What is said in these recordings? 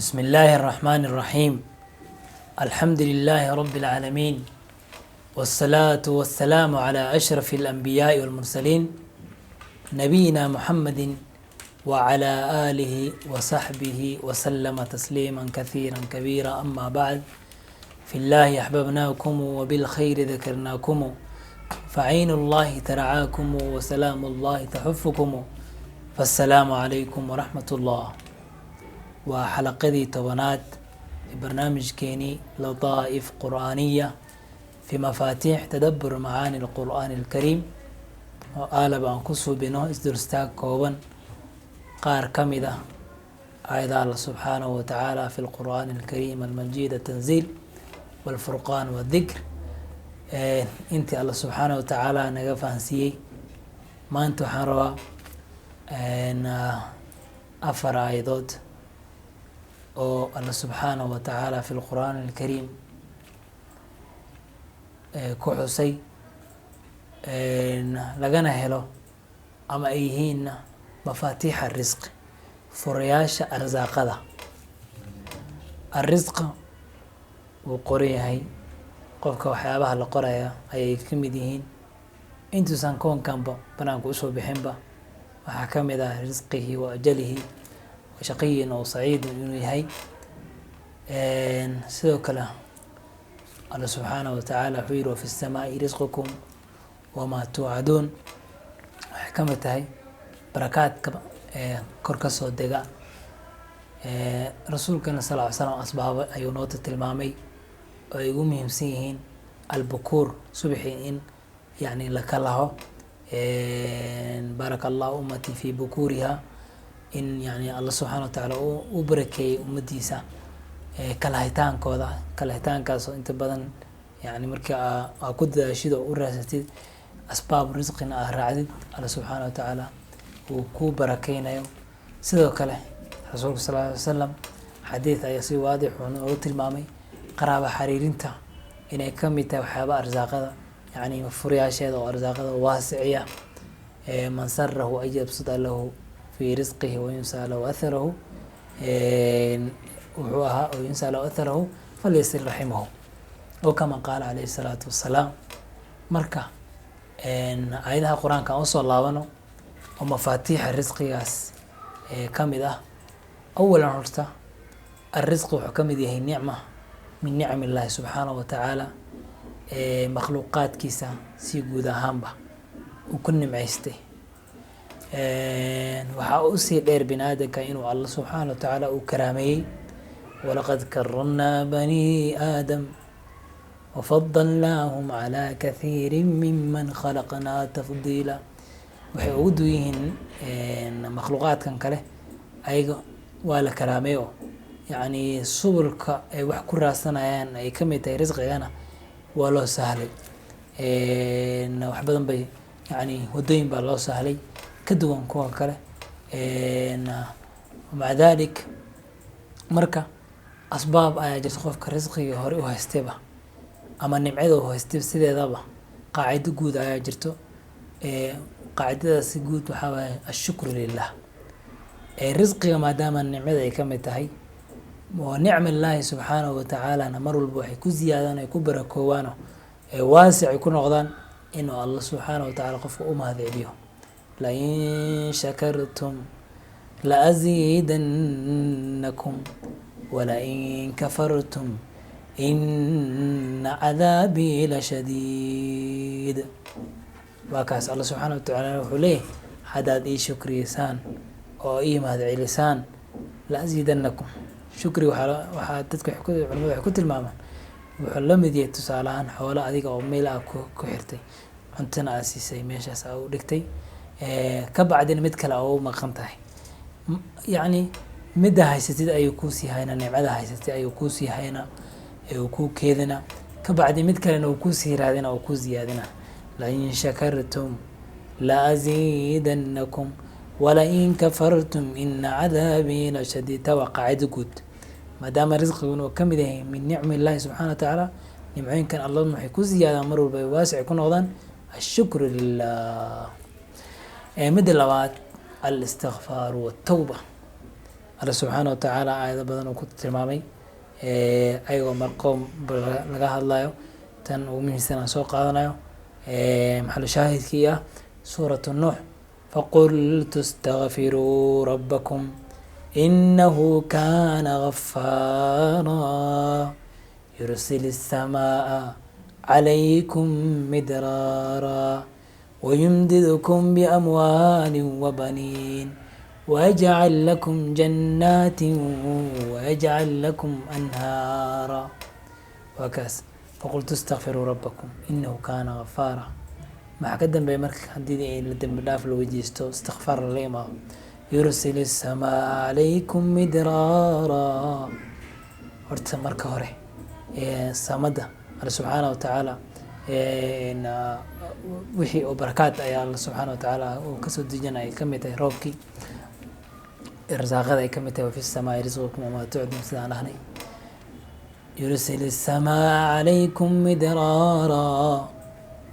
بسم الله الرحمن الرحيم. الحمد لله رب العالمين، والصلاة والسلام على أشرف الأنبياء والمرسلين، نبينا محمد وعلى آله وصحبه وسلم تسليما كثيرا كبيرا. أما بعد، في الله أحببناكم وبالخير ذكرناكم، فعين الله ترعاكم وسلام الله تحفكم، فالسلام عليكم ورحمة الله. وحلقتي تبنات برنامج كيني لطائف قرآنية في مفاتيح تدبر معاني القرآن الكريم، وآلب أنكسو بنو إسدرستاك كوبا قار كمدة أيضا الله سبحانه وتعالى في القرآن الكريم المجيد التنزيل والفرقان والذكر. انت الله سبحانه وتعالى نغفان سيي ما انتو حروا أفر آيضود oo alla subxaanahu wa tacaala fi lqur'aan alkariim ku xusay lagana helo ama ay yihiinna mafaatiixa arisqi, furayaasha arsaaqada. arisqa wuu qoran yahay, qofka waxyaabaha la qoraya ayay ka mid yihiin. intuusan koonkanba banaanka usoo bixinba waxaa ka mid ah risqihi wa ajalihi shaqiyin oo saciidin inuu yahay. sidoo kale alla subxaanahu watacaala wuxuu yihi wafi الsamaaءi risqukum wamaa tuucaduun, waxay ka mid tahay barakaadka kor ka soo dega. rasuulkana sal ly slam asbaaba ayuu noota tilmaamay oo ay ugu muhiimsan yihiin albukuur, subxii in yani laka laho. baraka allahu ummatii fi bukuuriha, in yani alla subxaana wa tacaala u barakeeyey ummadiisa kalahitaankooda. kalahitaankaasoo inta badan yani markii aa ku dadaashid oo u raasatid asbaab risqina aa raacdid, alla subxaana wa tacaala uu ku barakeynayo. sidoo kale rasuulka sal ly wasalam xadiid ayaa si waadix ugu tilmaamay qaraaba xariirinta inay ka mid tahay waxyaaba arsaaqada, yani furayaasheeda oo arsaaqada waasiciya. man sarahu an yabsuda lahu في رزقه وينسى له أثره وحوها وينسى له أثره فليصل رحمه، وكما قال عليه الصلاة والسلام. مركا أيضا القرآن كان أصلا لابنه ومفاتيح الرزق ياس كامدة. أولا هرتا الرزق وحكم هي نعمة من نعم الله سبحانه وتعالى، مخلوقات كيسا سيقودا هامبا وكن معيسته. waxaa u sii dheer binaadamka inuu alla subxaana wa tacaala uu karaameeyey walaqad karamnaa bani aadam wafadalnaahum calaa kathiiri miman khalaqnaa tafdiila. waxay ugu duwan yihiin makhluuqaadkan kale, ayaga waa la karaameey oo yani subulka ay wax ku raadsanayaan ay ka mid tahay risqigana waa loo sahlay. wax badan bay yani wadooyin baa loo sahlay kaduwan kuwa kale. maca dalik marka asbaab ayaa jirta qofka risqigii hore u haystayba ama nimcada u haystay sideedaba qaacido guud ayaa jirto. qaacidadaasi guud waxaa waaye ashukru lilah. risqiga maadaama nicmada ay ka mid tahay waa nicma illaahi subxaanahu watacaalana mar walba waxay ku ziyaadaan ay ku barakoowaano waasic ay ku noqdaan inuu alla subxaanahu watacaala qofka u mahad celiyo. لئن شكرتم لأزيدنكم ولئن كفرتم إن عذابي لشديد. وكاس الله سبحانه وتعالى وحليه حداد إي شكريسان أو إي مهد علسان لأزيدنكم. شكري وحادتك علماء حكوت الماما وحلمي دي تسالان حولا أديك أو ميلا كحرتي عندنا أسيسي ميشاس أو دكتي kabacdina mid kale oo maqan tahay, yani midda haysatid ayuu kuusii hayna, nimcada haysatid ayuu kuusii hayna, uu ku keedina. kabacdi mid kalena uu kuusii raadina oo ku ziyaadina. lain shakartum laaziidannakum walain kafartum ina cadaabii lashadiid. taa waa qaacido guud, maadaama risqigun uu ka mid yahay min nicmi illaahi subxana wa tacaala. nimcooyinkan alla waxay ku ziyaadaan mar walba ay waasic ku noqdaan. ashukru lilah. midda labaad الاستغفار والتوبة. alla subxaana watacaala aayado badan uu ku tilmaamay ayagoo marqoom laga hadlayo. tan ugu muhiimsan aan soo qaadanayo maxalu shaahidkii ah suuratu nuux faqultu istakfiruu rabbakum inahu kana gafaara يرسل السماء عليكم مدرارا ويمددكم بأموال وبنين ويجعل لكم جنات ويجعل لكم أنهارا وكاس فقلت استغفروا ربكم إنه كان غفارا ما قدم بمرك حديدي لدم داف لو وجيستو استغفر لما يرسل السماء عليكم مدرارا horta marka hore samada alla subxaana watacaala wixii oo barakaad ayaa alla subxaana watacaala uu kasoo dejinaya ay kamid tahay roobkii irsaaqada ay kamid tahay wafi samaai risqukum wamaa tucdun sidaan dhahnay yursil السماء عليكم مدرارا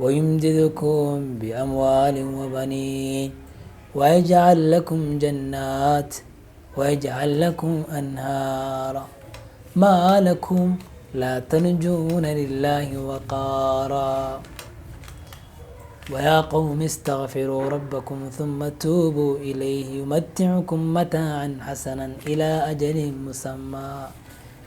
ويمددكم بأموال وبنين ويجعل لكم جنات ويجعل لكم أنهارا ما لكم لا ترجون لله وقارا ويا قوم استغفروا ربكم ثم توبوا إليه يمتعكم متاعا حسنا إلى أجل مسمى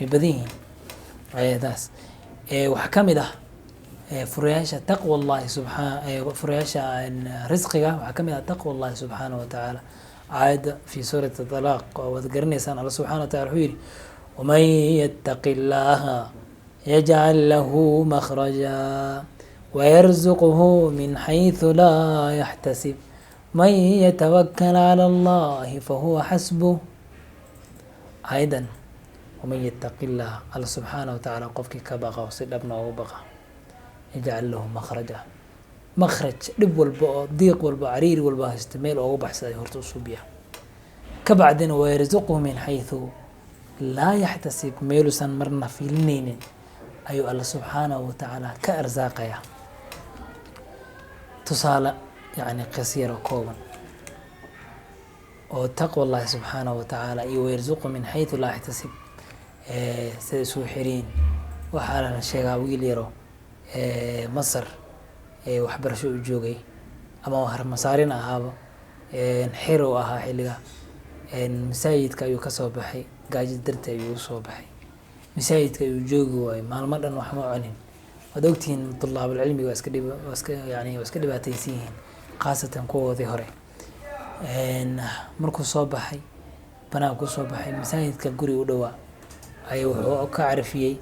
بديهن ayadaas waxaa kamid ah furayaasha taqwa allahi furayaasha risqiga waxaa kamid ah taqwa allahi subxaana watacaala aayadda fi suurati talaaq waad garanaysaan alla subxana watacala wuxuu yidhi ومن يتق الله يجعل له مخرجا ويرزقه من حيث لا يحتسب من يتوكل على الله فهو حسبه أيضا ومن يتق الله الله سبحانه وتعالى قفك كبغى وصدبنا وبغى يجعل له مخرجا مخرج دب والبا ضيق والبا عرير والبا استميل وبحث هرتو صوبيا كبعدين ويرزقه من حيث laa yaxtasib meeluusan marna fiilinaynin ayuu alla subxaanahu watacaala ka arsaaqaya. tusaale yani qasiro kooban oo taqwa allahi subxaanahu watacaala iyo wayarzuqu min xaytu laa yaxtasib sida isugu xiriin. waxaa la sheegaa wiil yaro masar waxbarasho u joogay ama harmasaarin ahaaba xir u ahaa xilliga masaajidka ayuu kasoo baxay gaajo darti ayuu usoo baxay masaajidka ayuu joogi waayey maalmo dhan wax ma cunin. waad ogtihiin tulaabulcilmiga waa iska dhibaataysan yihiin khaasatan kuwoodii hore. markuu soo baxay banaanku soo baxay masaajidka guri u dhowaa ayuu wuxuu ka carfiyey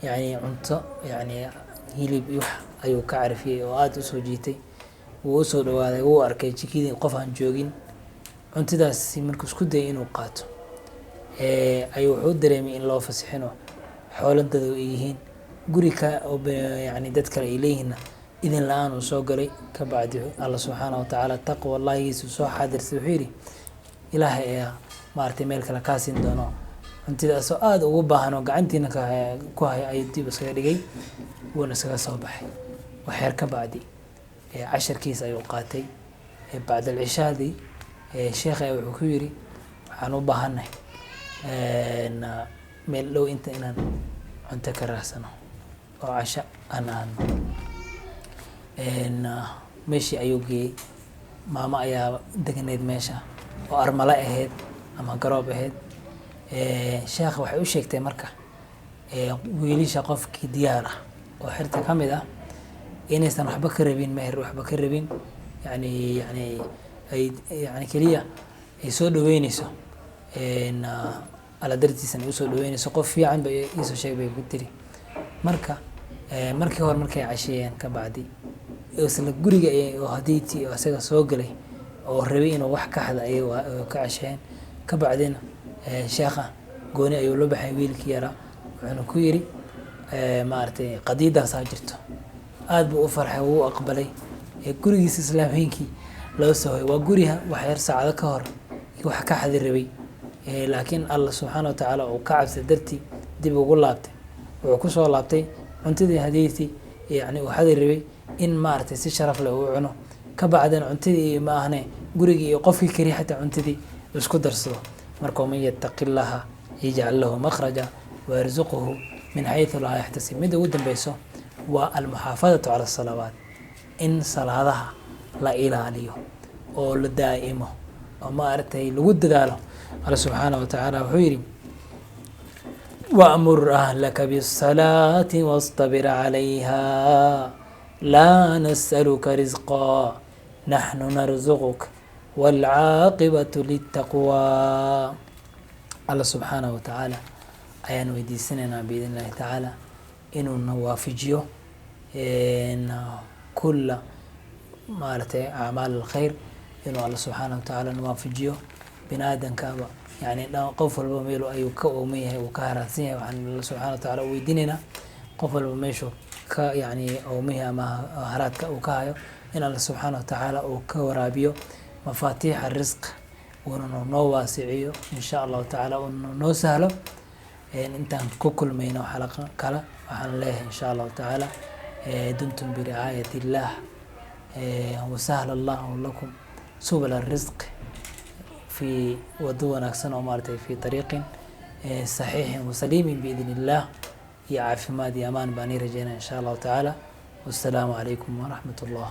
yani cunto yani hilib iyo wax ayuu ka carfiyey oo aada usoo jiitay. wuu usoo dhawaaday wuu arkay jikidii qof aan joogin. cuntidaasi markuu isku dayay inuu qaato ayuu wuxuu dareemay in loo fasixino xooladada ay yihiin guri ka yani dad kale ay leeyihiinna idin la-aan uu soo galay. ka bacdi alla subxaana watacaala taqwa allahigiisu soo xaadirsay wuxuu yidhi ilaahay ayaa maaragtay meel kale kaa siin doono cuntidaasoo aada ugu baahan oo gacantiina ku haya ayuu dib iskaga dhigay wuuna iskaga soo baxay. waxyar ka bacdi casharkiisa ayuu qaatay. bacda alcishaadii sheekha wuxuu ku yidhi waxaan u baahanay meel dhow inta inaan cunto ka raadsano oo casho aan aadno. meeshii ayuu geeyey. maamo ayaa deganayd meesha oo armale ahayd ama garoob ahayd. sheekha waxay u sheegtay marka wiilisha qofkii diyaar ah oo xirta ka mid ah inaysan waxba ka rabin meher waxba ka rabin yani ay keliya ay soo dhaweyneyso alla dartiisana usoo dhaweyneyso. qof fiican ba iisoo sheeg bay ku tiri. marka markii hore markay casheeyeen ka bacdi isla guriga oo hadiitii oo isaga soo galay oo rabay inuu wax ka xada ayay ka casheeyeen. ka bacdina sheekha gooni ayuu la baxay wiilkii yaraa wuxuuna ku yidhi maaragtay qadiidaasaa jirto. aada buu u farxay wuu aqbalay. gurigiisa islaameynkii loo soo hoy waa guriha wax yar saacado ka hor wax ka xadi rabay laakiin alla subxaana watacaala uu ka cabsay dartii dib ugu laabtay. wuxuu kusoo laabtay cuntadii hadiitii yani uu xadi rabay in maaragtay si sharaf leh uu cuno. ka bacdina cuntadii ma ahne gurigii iyo qofkii kariya xataa cuntadii isku darsado. marka man yataqi llaha yajcal lahu makhraja wayarzuqhu min xayثu laa yaxtasib. midda ugu dambeyso waa almuxaafadatu cala الsalawaat, in salaadaha la ilaaliyo oo la daa'imo oo maaragtay lagu dadaalo. alla subxaanaه watacaala wuxuu yihi wأmur أhlaka bالصalaaةi واصطabir عalayha laa nasأluka risqا naxnu narzuquk wاlcaaqibaة lلtaqwى. alla subxaanaه watacaala ayaan weydiisanaynaa biidn اllahi tacaala inuu na waafajiyo kula maaragtay acmaal اlkhayr, inuu alla subxaanaه watacaala na waafajiyo. bini aadamkaaba yani qof walba meel ayuu ka ooman yahay, uu ka haraadsan yahay. waxaan alla subxana watacaala u weydiinaynaa qof walba meeshuu ka yani oomihi ama haraadka uu ka hayo in alla subxaana watacaala uu ka waraabiyo mafaatiixa risq, uuna noo waasiciyo in sha allahu tacaala, uuna noo sahlo. intaan ku kulmayno xalaqa kale waxaan leeyahay in sha allahu tacaala dumtum biricaayat illah wasahla allahu lakum subul الrisq في wado wanaagsan oo maaragtay fi طariiqin صaxiixin wasaliimin biidn illah, iyo caafimaad iyo amaan baan ii rajeynaya in sha allahu tacaala. wassalaamu calaykum waraxmat ullah.